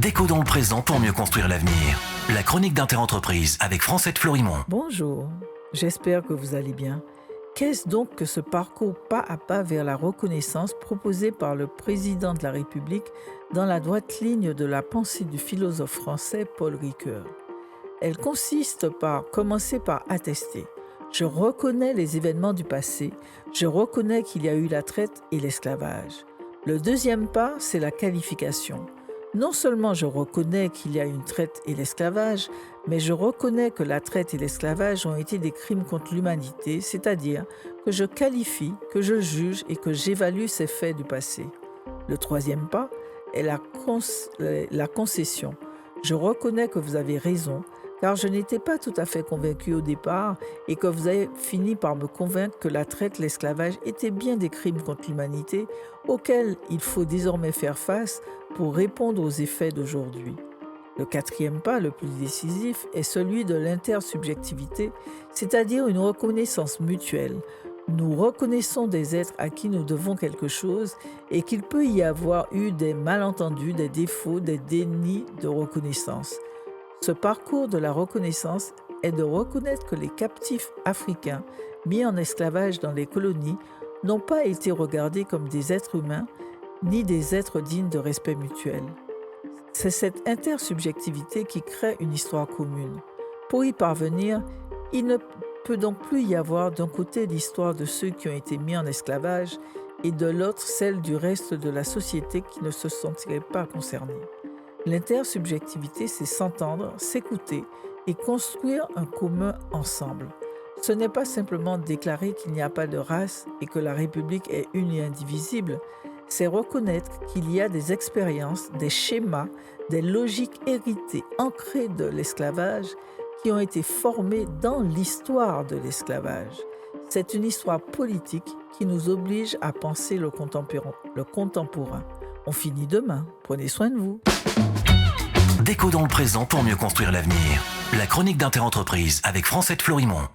Déco dans le présent pour mieux construire l'avenir. La chronique d'Interentreprise avec Francette Florimond. Bonjour, j'espère que vous allez bien. Qu'est-ce donc que ce parcours pas à pas vers la reconnaissance proposé par le président de la République dans la droite ligne de la pensée du philosophe français Paul Ricoeur? Elle consiste par commencer par attester. Je reconnais les événements du passé, je reconnais qu'il y a eu la traite et l'esclavage. Le deuxième pas, c'est la qualification. Non seulement je reconnais qu'il y a une traite et l'esclavage, mais je reconnais que la traite et l'esclavage ont été des crimes contre l'humanité, c'est-à-dire que je qualifie, que je juge et que j'évalue ces faits du passé. Le troisième pas est la concession. Je reconnais que vous avez raison, car je n'étais pas tout à fait convaincu au départ et que vous avez fini par me convaincre que la traite, l'esclavage étaient bien des crimes contre l'humanité auxquels il faut désormais faire face pour répondre aux effets d'aujourd'hui. Le quatrième pas, le plus décisif, est celui de l'intersubjectivité, c'est-à-dire une reconnaissance mutuelle. Nous reconnaissons des êtres à qui nous devons quelque chose et qu'il peut y avoir eu des malentendus, des défauts, des dénis de reconnaissance. Ce parcours de la reconnaissance est de reconnaître que les captifs africains mis en esclavage dans les colonies n'ont pas été regardés comme des êtres humains ni des êtres dignes de respect mutuel. C'est cette intersubjectivité qui crée une histoire commune. Pour y parvenir, il ne peut donc plus y avoir d'un côté l'histoire de ceux qui ont été mis en esclavage et de l'autre celle du reste de la société qui ne se sentirait pas concernée. L'intersubjectivité, c'est s'entendre, s'écouter et construire un commun ensemble. Ce n'est pas simplement déclarer qu'il n'y a pas de race et que la République est une et indivisible, c'est reconnaître qu'il y a des expériences, des schémas, des logiques héritées, ancrées de l'esclavage, qui ont été formées dans l'histoire de l'esclavage. C'est une histoire politique qui nous oblige à penser le contemporain. On finit demain. Prenez soin de vous. Déco dans le présent pour mieux construire l'avenir. La chronique d'Interentreprise avec Francette Florimond.